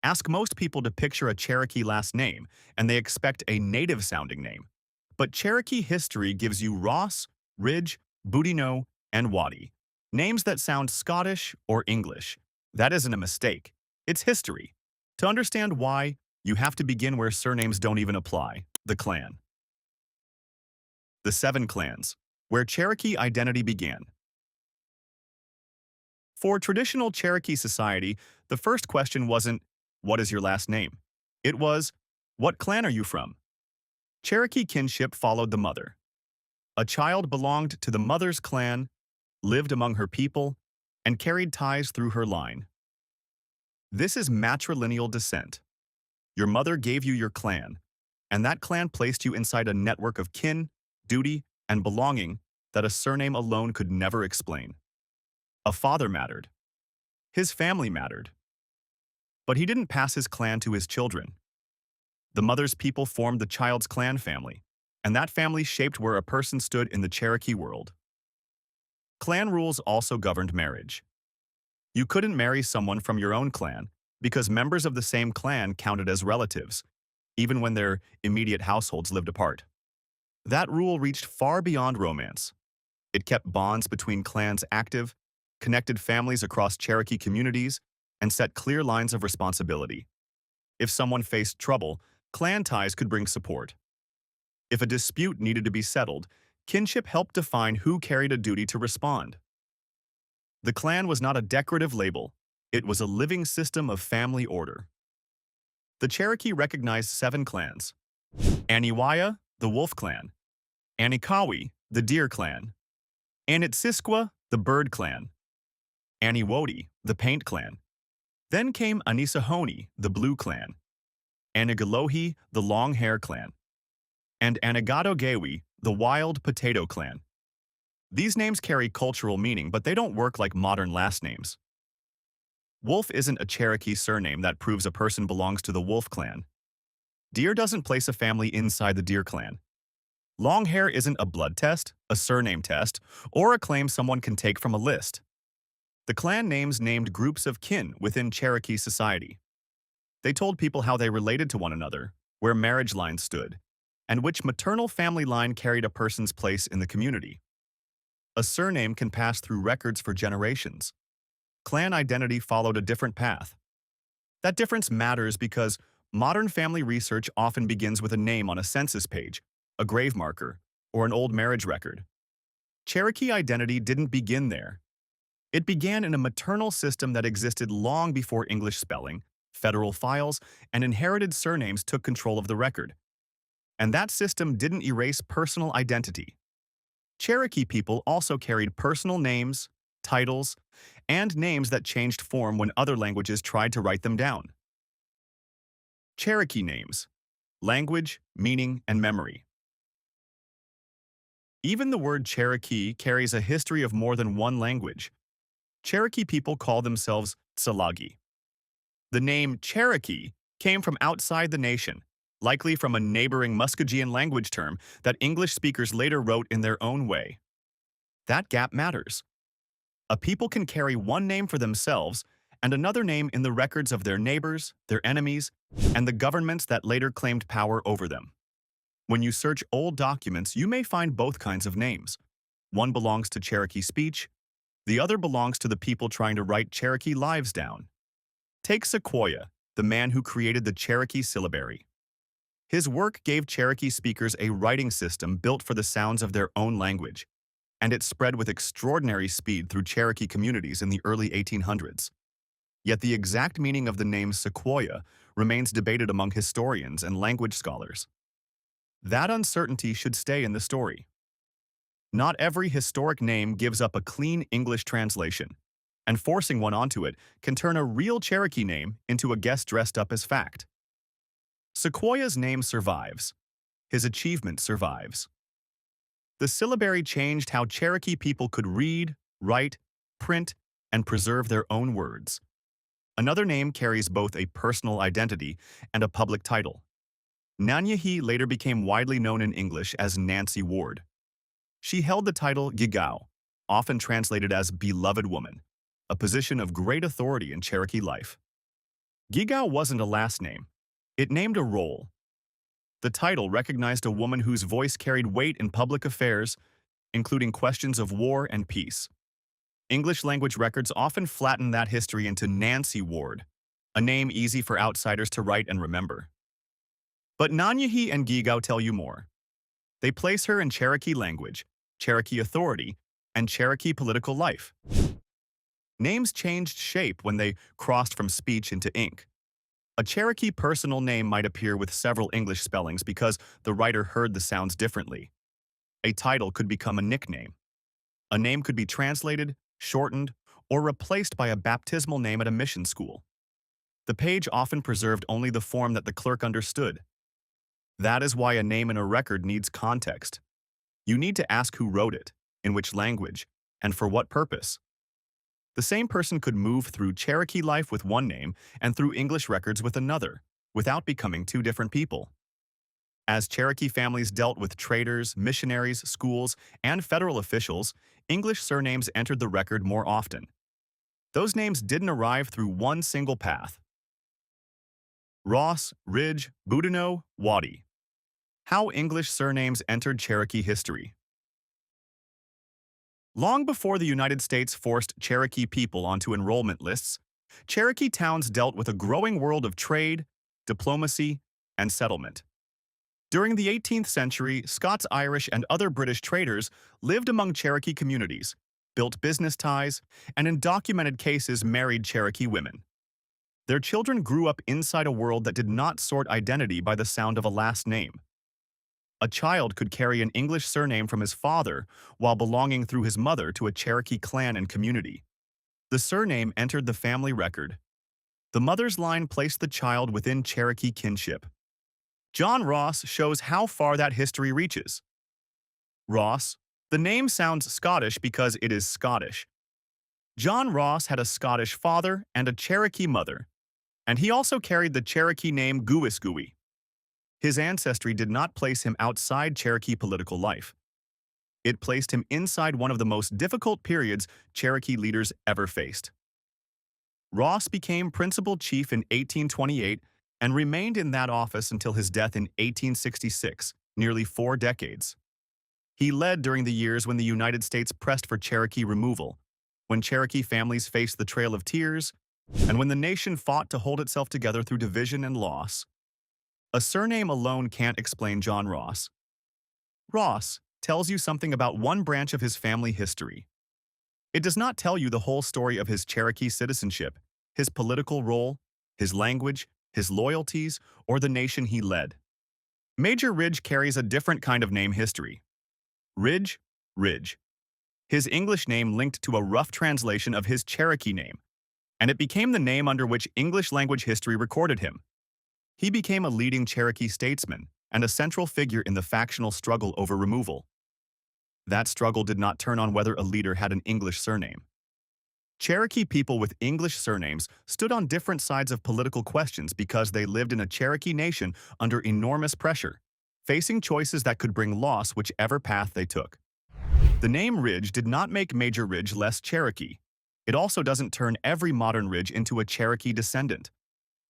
Ask most people to picture a Cherokee last name, and they expect a native-sounding name. But Cherokee history gives you Ross, Ridge, Boudinot, and Watie, names that sound Scottish or English. That isn't a mistake. It's history. To understand why, you have to begin where surnames don't even apply, the clan. The Seven Clans, where Cherokee identity began. For traditional Cherokee society, the first question wasn't, "What is your last name?" It was, "What clan are you from?" Cherokee kinship followed the mother. A child belonged to the mother's clan, lived among her people, and carried ties through her line. This is matrilineal descent. Your mother gave you your clan, and that clan placed you inside a network of kin, duty, and belonging that a surname alone could never explain. A father mattered. His family mattered. But he didn't pass his clan to his children. The mother's people formed the child's clan family, and that family shaped where a person stood in the Cherokee world. Clan rules also governed marriage. You couldn't marry someone from your own clan because members of the same clan counted as relatives, even when their immediate households lived apart. That rule reached far beyond romance. It kept bonds between clans active, connected families across Cherokee communities, and set clear lines of responsibility. If someone faced trouble, clan ties could bring support. If a dispute needed to be settled, kinship helped define who carried a duty to respond. The clan was not a decorative label, it was a living system of family order. The Cherokee recognized 7 clans: Aniwaya, the Wolf Clan; Anikawi, the Deer Clan; Anitsiskwa, the Bird Clan; Aniwote, the Paint Clan. Then came Anisahoni, the Blue Clan; Anigalohi, the Long Hair Clan; and Anigatogewi, the Wild Potato Clan. These names carry cultural meaning, but they don't work like modern last names. Wolf isn't a Cherokee surname that proves a person belongs to the Wolf Clan. Deer doesn't place a family inside the Deer Clan. Long hair isn't a blood test, a surname test, or a claim someone can take from a list. The clan names named groups of kin within Cherokee society. They told people how they related to one another, where marriage lines stood, and which maternal family line carried a person's place in the community. A surname can pass through records for generations. Clan identity followed a different path. That difference matters because modern family research often begins with a name on a census page, a grave marker, or an old marriage record. Cherokee identity didn't begin there. It began in a maternal system that existed long before English spelling, federal files, and inherited surnames took control of the record. And that system didn't erase personal identity. Cherokee people also carried personal names, titles, and names that changed form when other languages tried to write them down. Cherokee names: language, meaning, and memory. Even the word Cherokee carries a history of more than one language. Cherokee people call themselves Tsalagi. The name Cherokee came from outside the nation, likely from a neighboring Muskogean language term that English speakers later wrote in their own way. That gap matters. A people can carry one name for themselves and another name in the records of their neighbors, their enemies, and the governments that later claimed power over them. When you search old documents, you may find both kinds of names. One belongs to Cherokee speech, the other belongs to the people trying to write Cherokee lives down. Take Sequoyah, the man who created the Cherokee syllabary. His work gave Cherokee speakers a writing system built for the sounds of their own language, and it spread with extraordinary speed through Cherokee communities in the early 1800s. Yet the exact meaning of the name Sequoyah remains debated among historians and language scholars. That uncertainty should stay in the story. Not every historic name gives up a clean English translation, and forcing one onto it can turn a real Cherokee name into a guess dressed up as fact. Sequoyah's name survives. His achievement survives. The syllabary changed how Cherokee people could read, write, print, and preserve their own words. Another name carries both a personal identity and a public title. Nanyehi later became widely known in English as Nancy Ward. She held the title Gigao, often translated as beloved woman, a position of great authority in Cherokee life. Giga wasn't a last name. It named a role. The title recognized a woman whose voice carried weight in public affairs, including questions of war and peace. English language records often flatten that history into Nancy Ward, a name easy for outsiders to write and remember. But Nanyehi and Giga tell you more. They place her in Cherokee language, Cherokee authority, and Cherokee political life. Names changed shape when they crossed from speech into ink. A Cherokee personal name might appear with several English spellings because the writer heard the sounds differently. A title could become a nickname. A name could be translated, shortened, or replaced by a baptismal name at a mission school. The page often preserved only the form that the clerk understood. That is why a name in a record needs context. You need to ask who wrote it, in which language, and for what purpose. The same person could move through Cherokee life with one name and through English records with another, without becoming two different people. As Cherokee families dealt with traders, missionaries, schools, and federal officials, English surnames entered the record more often. Those names didn't arrive through one single path. Ross, Ridge, Boudinot, Watie. How English surnames entered Cherokee history. Long before the United States forced Cherokee people onto enrollment lists, Cherokee towns dealt with a growing world of trade, diplomacy, and settlement. During the 18th century, Scots-Irish and other British traders lived among Cherokee communities, built business ties, and in documented cases married Cherokee women. Their children grew up inside a world that did not sort identity by the sound of a last name. A child could carry an English surname from his father while belonging through his mother to a Cherokee clan and community. The surname entered the family record. The mother's line placed the child within Cherokee kinship. John Ross shows how far that history reaches. Ross. The name sounds Scottish because it is Scottish. John Ross had a Scottish father and a Cherokee mother, and he also carried the Cherokee name Guisgui. His ancestry did not place him outside Cherokee political life. It placed him inside one of the most difficult periods Cherokee leaders ever faced. Ross became principal chief in 1828 and remained in that office until his death in 1866, nearly 4 decades. He led during the years when the United States pressed for Cherokee removal, when Cherokee families faced the Trail of Tears, and when the nation fought to hold itself together through division and loss. A surname alone can't explain John Ross. Ross tells you something about one branch of his family history. It does not tell you the whole story of his Cherokee citizenship, his political role, his language, his loyalties, or the nation he led. Major Ridge carries a different kind of name history. Ridge. His English name linked to a rough translation of his Cherokee name, and it became the name under which English language history recorded him. He became a leading Cherokee statesman and a central figure in the factional struggle over removal. That struggle did not turn on whether a leader had an English surname. Cherokee people with English surnames stood on different sides of political questions because they lived in a Cherokee nation under enormous pressure, facing choices that could bring loss whichever path they took. The name Ridge did not make Major Ridge less Cherokee. It also doesn't turn every modern Ridge into a Cherokee descendant.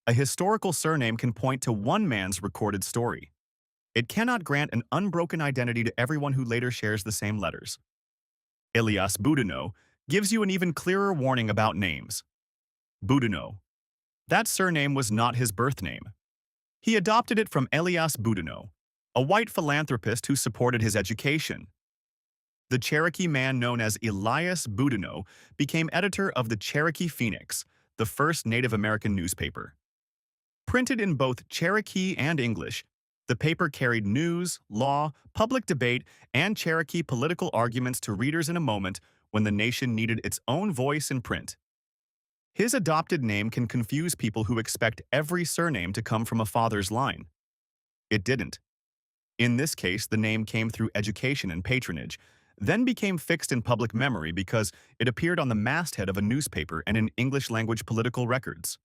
A historical surname can point to one man's recorded story. It cannot grant an unbroken identity to everyone who later shares the same letters. Elias Boudinot gives you an even clearer warning about names. Boudinot. That surname was not his birth name. He adopted it from Elias Boudinot, a white philanthropist who supported his education. The Cherokee man known as Elias Boudinot became editor of the Cherokee Phoenix, the first Native American newspaper. Printed in both Cherokee and English, the paper carried news, law, public debate, and Cherokee political arguments to readers in a moment when the nation needed its own voice in print. His adopted name can confuse people who expect every surname to come from a father's line. It didn't. In this case, the name came through education and patronage, then became fixed in public memory because it appeared on the masthead of a newspaper and in English-language political records.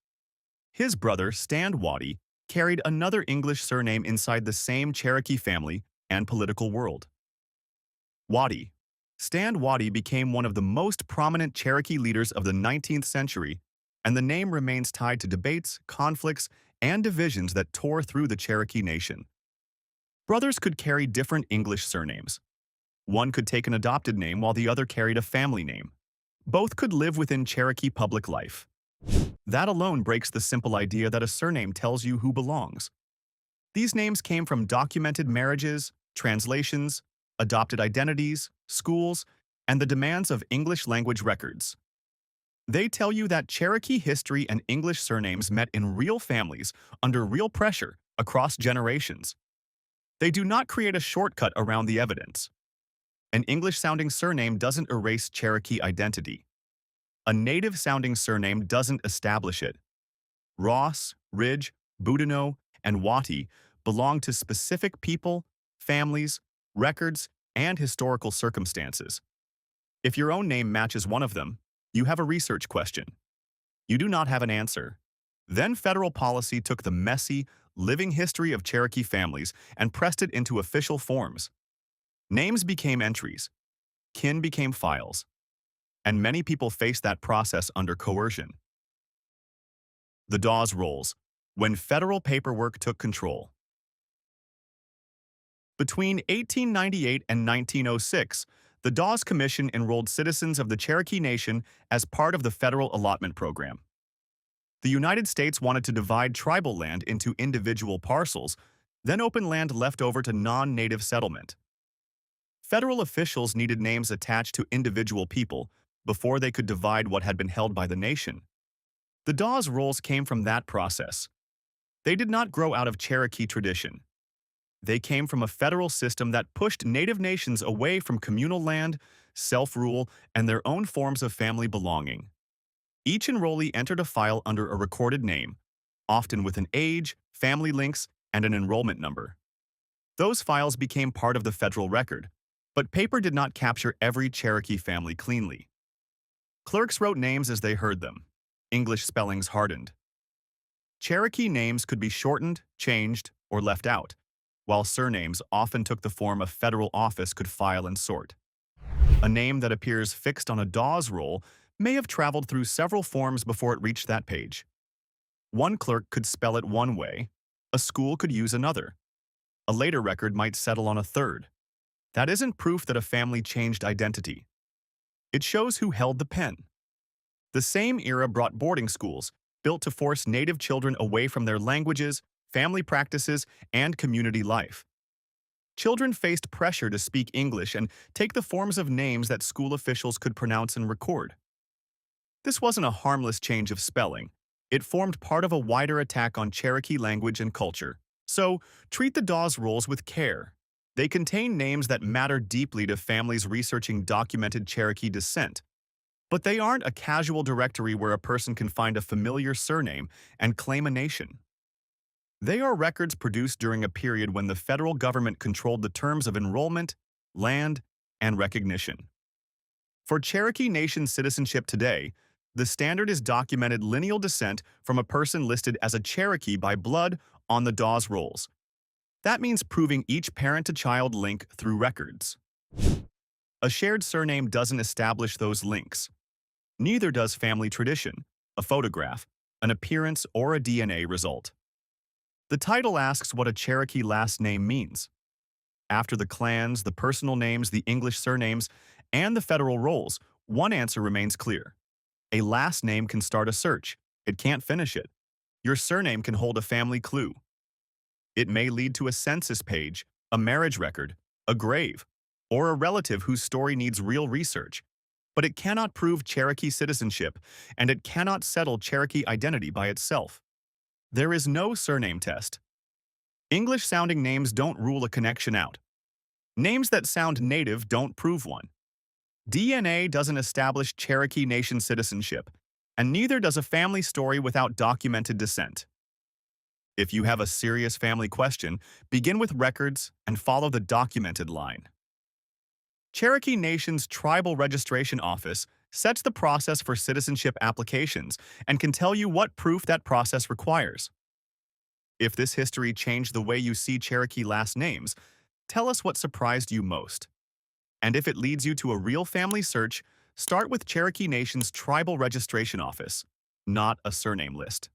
His brother, Stan Watie, carried another English surname inside the same Cherokee family and political world. Watie. Stan Watie became one of the most prominent Cherokee leaders of the 19th century and the name remains tied to debates, conflicts, and divisions that tore through the Cherokee Nation. Brothers could carry different English surnames. One could take an adopted name while the other carried a family name. Both could live within Cherokee public life. That alone breaks the simple idea that a surname tells you who belongs. These names came from documented marriages, translations, adopted identities, schools, and the demands of English language records. They tell you that Cherokee history and English surnames met in real families under real pressure across generations. They do not create a shortcut around the evidence. An English-sounding surname doesn't erase Cherokee identity. A native-sounding surname doesn't establish it. Ross, Ridge, Boudinot, and Watie belong to specific people, families, records, and historical circumstances. If your own name matches one of them, you have a research question. You do not have an answer. Then federal policy took the messy, living history of Cherokee families and pressed it into official forms. Names became entries, kin became files, and many people faced that process under coercion. The Dawes Rolls, when federal paperwork took control. Between 1898 and 1906, the Dawes Commission enrolled citizens of the Cherokee Nation as part of the federal allotment program. The United States wanted to divide tribal land into individual parcels, then open land left over to non-native settlement. Federal officials needed names attached to individual people before they could divide what had been held by the nation. The Dawes Rolls came from that process. They did not grow out of Cherokee tradition. They came from a federal system that pushed Native nations away from communal land, self-rule, and their own forms of family belonging. Each enrollee entered a file under a recorded name, often with an age, family links, and an enrollment number. Those files became part of the federal record, but paper did not capture every Cherokee family cleanly. Clerks wrote names as they heard them. English spellings hardened. Cherokee names could be shortened, changed, or left out, while surnames often took the form a federal office could file and sort. A name that appears fixed on a Dawes roll may have traveled through several forms before it reached that page. One clerk could spell it one way, a school could use another. A later record might settle on a third. That isn't proof that a family changed identity. It shows who held the pen. The same era brought boarding schools, built to force Native children away from their languages, family practices, and community life. Children faced pressure to speak English and take the forms of names that school officials could pronounce and record. This wasn't a harmless change of spelling. It formed part of a wider attack on Cherokee language and culture. So, treat the Dawes Rolls with care. They contain names that matter deeply to families researching documented Cherokee descent. But they aren't a casual directory where a person can find a familiar surname and claim a nation. They are records produced during a period when the federal government controlled the terms of enrollment, land, and recognition. For Cherokee Nation citizenship today, the standard is documented lineal descent from a person listed as a Cherokee by blood on the Dawes Rolls. That means proving each parent-to-child link through records. A shared surname doesn't establish those links. Neither does family tradition, a photograph, an appearance, or a DNA result. The title asks what a Cherokee last name means. After the clans, the personal names, the English surnames, and the federal rolls, one answer remains clear. A last name can start a search. It can't finish it. Your surname can hold a family clue. It may lead to a census page, a marriage record, a grave, or a relative whose story needs real research. But it cannot prove Cherokee citizenship, and it cannot settle Cherokee identity by itself. There is no surname test. English-sounding names don't rule a connection out. Names that sound native don't prove one. DNA doesn't establish Cherokee Nation citizenship, and neither does a family story without documented descent. If you have a serious family question, begin with records and follow the documented line. Cherokee Nation's Tribal Registration Office sets the process for citizenship applications and can tell you what proof that process requires. If this history changed the way you see Cherokee last names, tell us what surprised you most. And if it leads you to a real family search, start with Cherokee Nation's Tribal Registration Office. not a surname list.